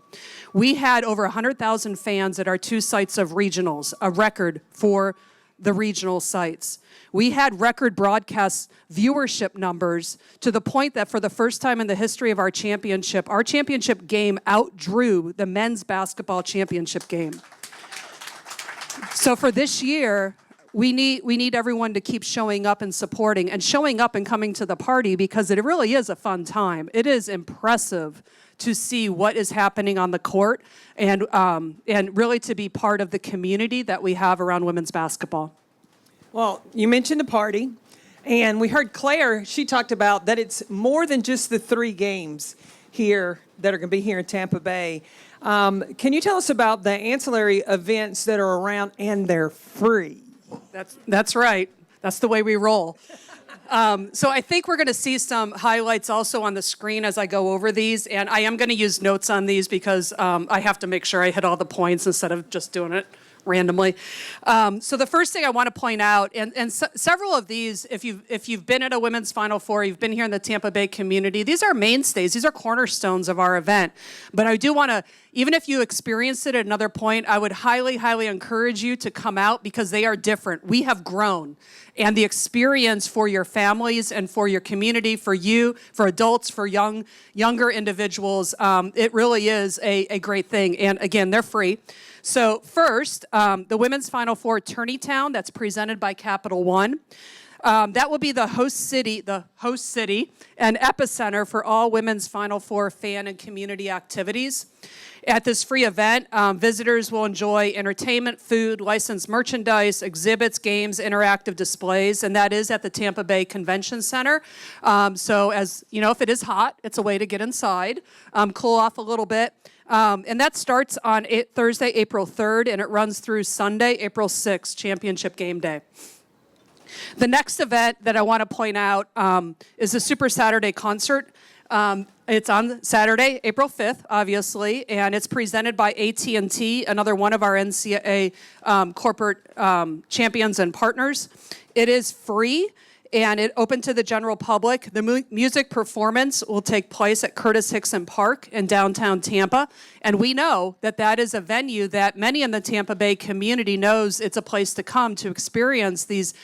We had over 100,000 fans at our 2 sites of regionals, a record for the regional sites. We had record broadcast viewership numbers to the point that for the first time in the history of our championship game outdrew the men's basketball championship game. So for this year, we need everyone to keep showing up and supporting and showing up and coming to the party because it really is a fun time. It is impressive to see what is happening on the court and really to be part of the community that we have around women's basketball. Well, you mentioned the party, and we heard Claire, she talked about that it's more than just the 3 games here that are going to be here in Tampa Bay. Can you tell us about the ancillary events that are around, and they're free? That's right. That's the way we roll. So I think we're going to see some highlights also on the screen as I go over these, and I am going to use notes on these because I have to make sure I hit all the points instead of just doing it randomly. So the first thing I want to point out, and several of these, if you've been at a women's Final Four, you've been here in the Tampa Bay community, these are mainstays, these are cornerstones of our event. But I do want to, even if you experienced it at another point, I would highly, highly encourage you to come out because they are different. We have grown. And the experience for your families and for your community, for you, for adults, for younger individuals, it really is a great thing. And again, they're free. So first, the Women's Final Four Tourney Town, that's presented by Capital One. That will be the host city and epicenter for all women's Final Four fan and community activities. At this free event, visitors will enjoy entertainment, food, licensed merchandise, exhibits, games, interactive displays, and that is at the Tampa Bay Convention Center. So as you know, if it is hot, it's a way to get inside, cool off a little bit. And that starts on Thursday, April 3rd, and it runs through Sunday, April 6th, Championship Game Day. The next event that I want to point out is the Super Saturday Concert. It's on Saturday, April 5th, obviously, and it's presented by AT&T, another one of our NCAA corporate champions and partners. It is free. and it opened to the general public. The music performance will take place at Curtis Hickson Park in downtown Tampa, and we know that that is a venue that many in the Tampa Bay community knows it's a place to come to experience these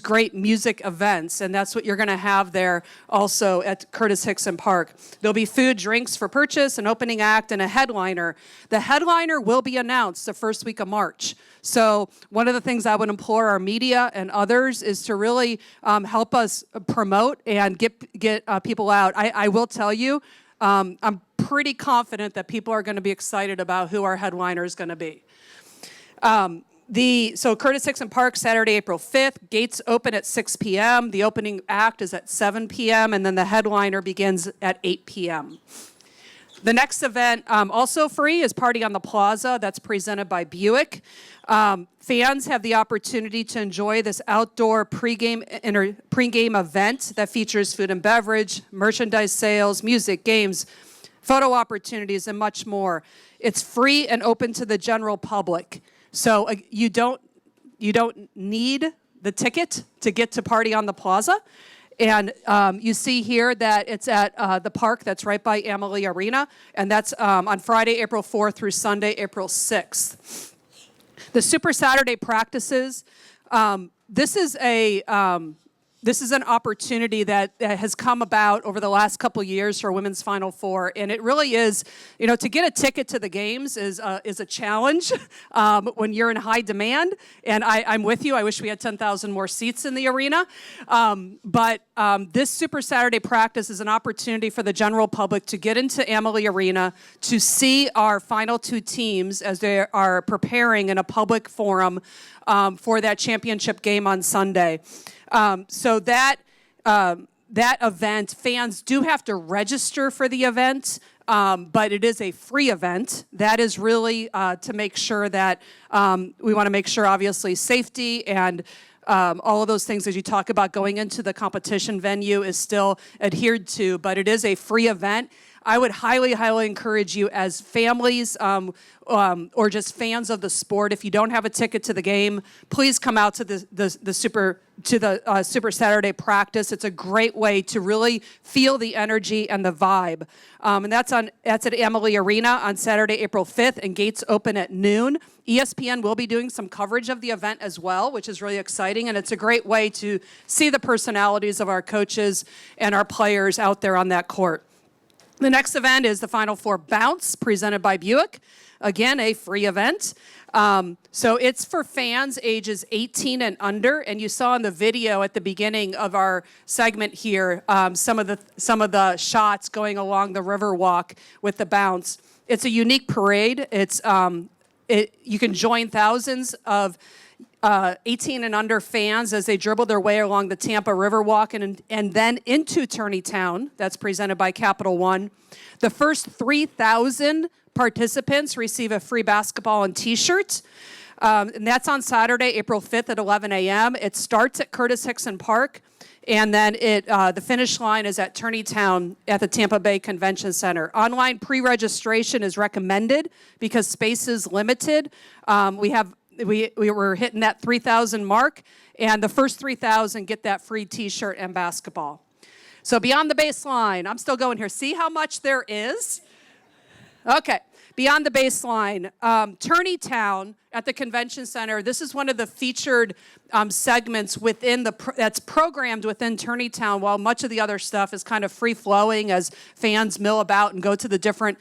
great music events, and that's what you're going to have there also at Curtis Hickson Park. There'll be food, drinks for purchase, an opening act, and a headliner. The headliner will be announced the first week of March. So one of the things I would implore our media and others is to really help us promote and get people out. I will tell you, I'm pretty confident that people are going to be excited about who our headliner is going to be. So Curtis Hickson Park, Saturday, April 5th. Gates open at 6 p.m. The opening act is at 7 p.m. and then the headliner begins at 8 p.m. The next event, also free, is Party on the Plaza. That's presented by Buick. Fans have the opportunity to enjoy this outdoor pregame event that features food and beverage, merchandise sales, music, games, photo opportunities, and much more. It's free and open to the general public. So you don't need the ticket to get to Party on the Plaza. And you see here that it's at the park that's right by Amalie Arena, and that's on Friday, April 4th through Sunday, April 6th. The Super Saturday practices, this is an opportunity that has come about over the last couple years for Women's Final Four, and it really is, to get a ticket to the games is a challenge when you're in high demand, and I'm with you. I wish we had 10,000 more seats in the arena, but this Super Saturday practice is an opportunity for the general public to get into Amalie Arena to see our final two teams as they are preparing in a public forum for that championship game on Sunday. So that event, fans do have to register for the event, but it is a free event. That is really to make sure that we want to make sure, obviously, safety and all of those things as you talk about going into the competition venue is still adhered to, but it is a free event. I would highly, highly encourage you as families or just fans of the sport, if you don't have a ticket to the game, please come out to the Super Saturday practice. It's a great way to really feel the energy and the vibe. And that's at Amalie Arena on Saturday, April 5th, and gates open at noon. ESPN will be doing some coverage of the event as well, which is really exciting, and it's a great way to see the personalities of our coaches and our players out there on that court. The next event is the Final Four Bounce, presented by Buick. Again, a free event. So it's for fans ages 18 and under, and you saw in the video at the beginning of our segment here some of the shots going along the Riverwalk with the Bounce. It's a unique parade. You can join thousands of 18 and under fans as they dribble their way along the Tampa Riverwalk and then into Town. That's presented by Capital One. The first 3,000 participants receive a free basketball and T-shirt. And that's on Saturday, April 5th at 11 a.m. It starts at Curtis Hickson Park, and then the finish line is at Town at the Tampa Bay Convention Center. Online pre-registration is recommended because space is limited. We were hitting that 3,000 mark, and the first 3,000 get that free T-shirt and basketball. So beyond the baseline, I'm still going here. See how much there is? Okay. Beyond the baseline, Town at the Convention Center. This is one of the featured segments that's programmed within Town, while much of the other stuff is kind of free-flowing as fans mill about and go to the different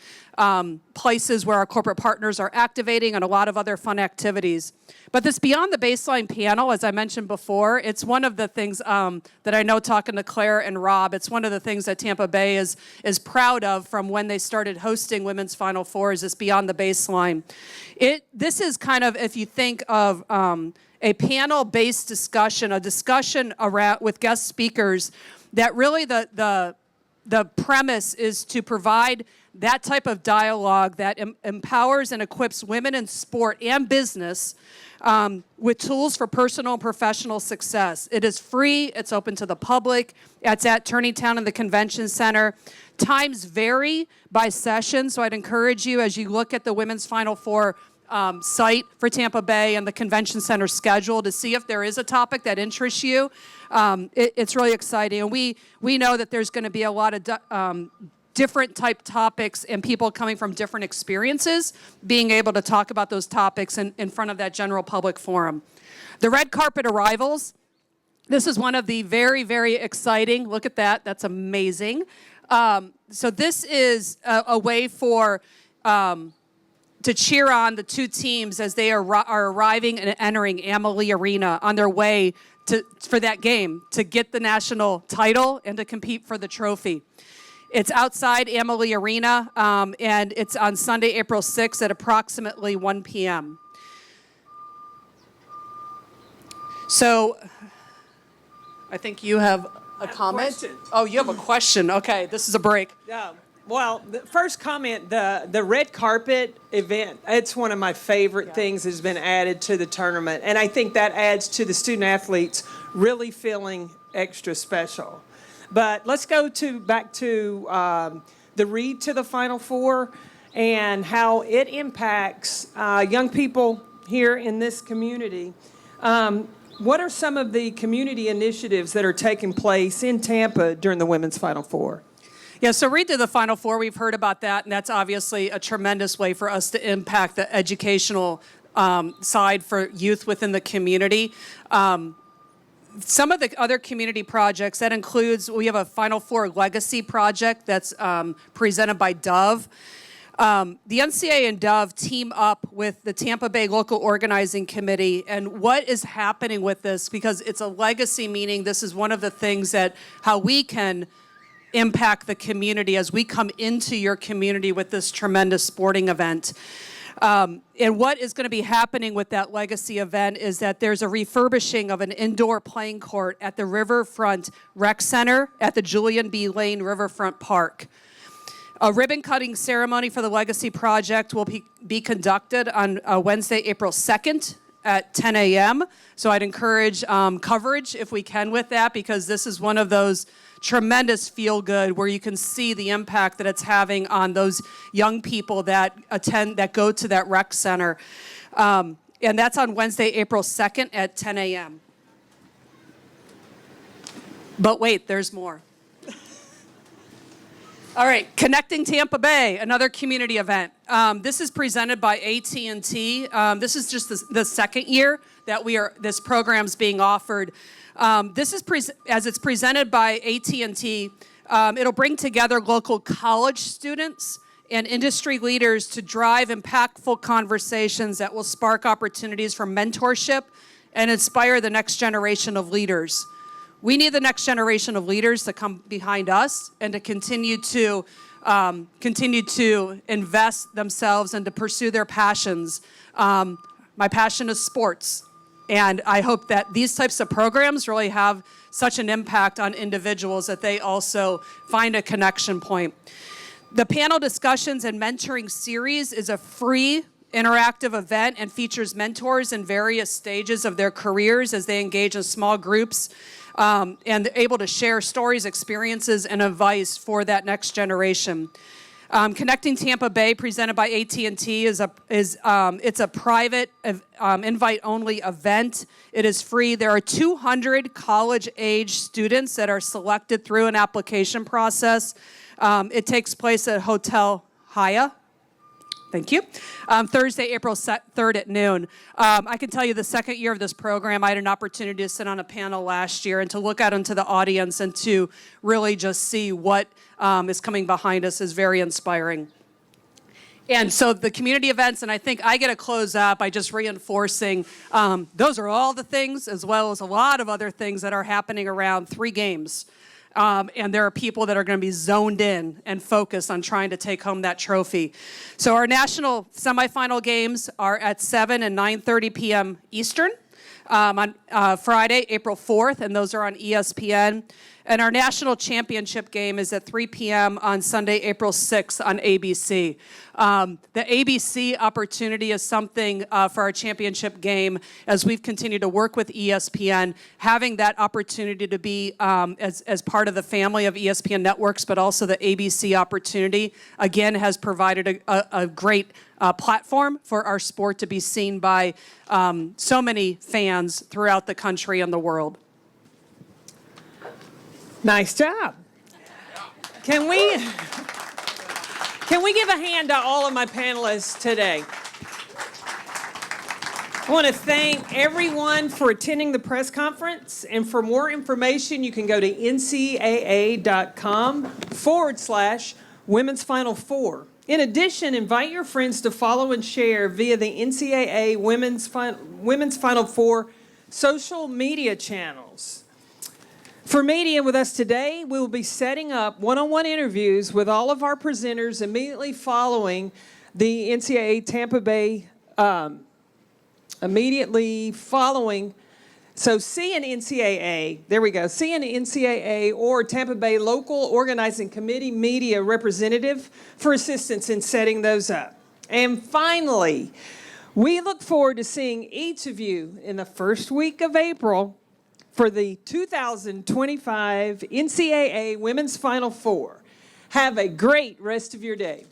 places where our corporate partners are activating and a lot of other fun activities. But this Beyond the Baseline panel, as I mentioned before, it's one of the things that I know, talking to Claire and Rob, it's one of the things that Tampa Bay is proud of from when they started hosting Women's Final Four, is this Beyond the Baseline. This is kind of, if you think of a panel-based discussion, a discussion around with guest speakers, that really the premise is to provide that type of dialogue that empowers and equips women in sport and business with tools for personal and professional success. It is free. It's open to the public. It's at Town in the Convention Center. Times vary by session, so I'd encourage you, as you look at the Women's Final Four site for Tampa Bay and the convention center schedule to see if there is a topic that interests you. It's really exciting. And we know that there's going to be a lot of different type topics and people coming from different experiences being able to talk about those topics in front of that general public forum. The red carpet arrivals. This is one of the very, very exciting, look at that, that's amazing. So this is a way for, to cheer on the two teams as they are arriving and entering Amalie Arena on their way for that game to get the national title and to compete for the trophy. It's outside Amalie Arena, and it's on Sunday, April 6th at approximately 1 p.m. So I think you have a comment. Question. Oh, you have a question. Okay, this is a break. Well, the first comment, the red carpet event, it's one of my favorite things that's been added to the tournament. And I think that adds to the student athletes really feeling extra special. But let's go back to the read to the Final Four and how it impacts young people here in this community. What are some of the community initiatives that are taking place in Tampa during the Women's Final Four? Yeah, so read to the Final Four, we've heard about that, and that's obviously a tremendous way for us to impact the educational side for youth within the community. Some of the other community projects, that includes, we have a Final Four Legacy project that's presented by Dove. The NCAA and Dove team up with the Tampa Bay Local Organizing Committee, and what is happening with this, because it's a legacy, meaning this is one of the things that how we can impact the community as we come into your community with this tremendous sporting event. And what is going to be happening with that legacy event is that there's a refurbishing of an indoor playing court at the Riverfront Rec Center at the Julian B. Lane Riverfront Park. A ribbon-cutting ceremony for the Legacy Project will be conducted on Wednesday, April 2nd at 10 a.m. So I'd encourage coverage if we can with that, because this is one of those tremendous feel-good where you can see the impact that it's having on those young people that go to that rec center. And that's on Wednesday, April 2nd at 10 a.m. But wait, there's more. All right, Connecting Tampa Bay, another community event. This is presented by AT&T. This is just the second year that this program's being offered. This is as it's presented by AT&T. It'll bring together local college students and industry leaders to drive impactful conversations that will spark opportunities for mentorship and inspire the next generation of leaders. We need the next generation of leaders to come behind us and to continue to invest themselves and to pursue their passions. My passion is sports, and I hope that these types of programs really have such an impact on individuals that they also find a connection point. The panel discussions and mentoring series is a free interactive event and features mentors in various stages of their careers as they engage in small groups and able to share stories, experiences, and advice for that next generation. Connecting Tampa Bay, presented by AT&T, it's a private, invite-only event. It is free. There are 200 college-age students that are selected through an application process. It takes place at Hotel Hyatt. Thank you. Thursday, April 3rd at noon. I can tell you the second year of this program, I had an opportunity to sit on a panel last year and to look out into the audience and to really just see what is coming behind us is very inspiring. And so the community events, and I think I get to close up by just reinforcing those are all the things, as well as a lot of other things that are happening around 3 games. And there are people that are going to be zoned in and focused on trying to take home that trophy. So our national semifinal games are at 7 and 9:30 p.m. Eastern on Friday, April 4th, and those are on ESPN. And our national championship game is at 3 p.m. on Sunday, April 6th on ABC. The ABC opportunity is something for our championship game as we've continued to work with ESPN, having that opportunity to be as part of the family of ESPN networks, but also the ABC opportunity, again, has provided a great platform for our sport to be seen by so many fans throughout the country and the world. Nice job. Can we give a hand to all of my panelists today? I want to thank everyone for attending the press conference. And for more information, you can go to ncaa.com/Women's Final Four. In addition, invite your friends to follow and share via the NCAA Women's Final Four social media channels. For media with us today, we will be setting up one-on-one interviews with all of our presenters immediately following the NCAA Tampa Bay, so see an NCAA, there we go, see an NCAA or Tampa Bay local organizing committee media representative for assistance in setting those up. And finally, we look forward to seeing each of you in the first week of April for the 2025 NCAA Women's Final Four. Have a great rest of your day.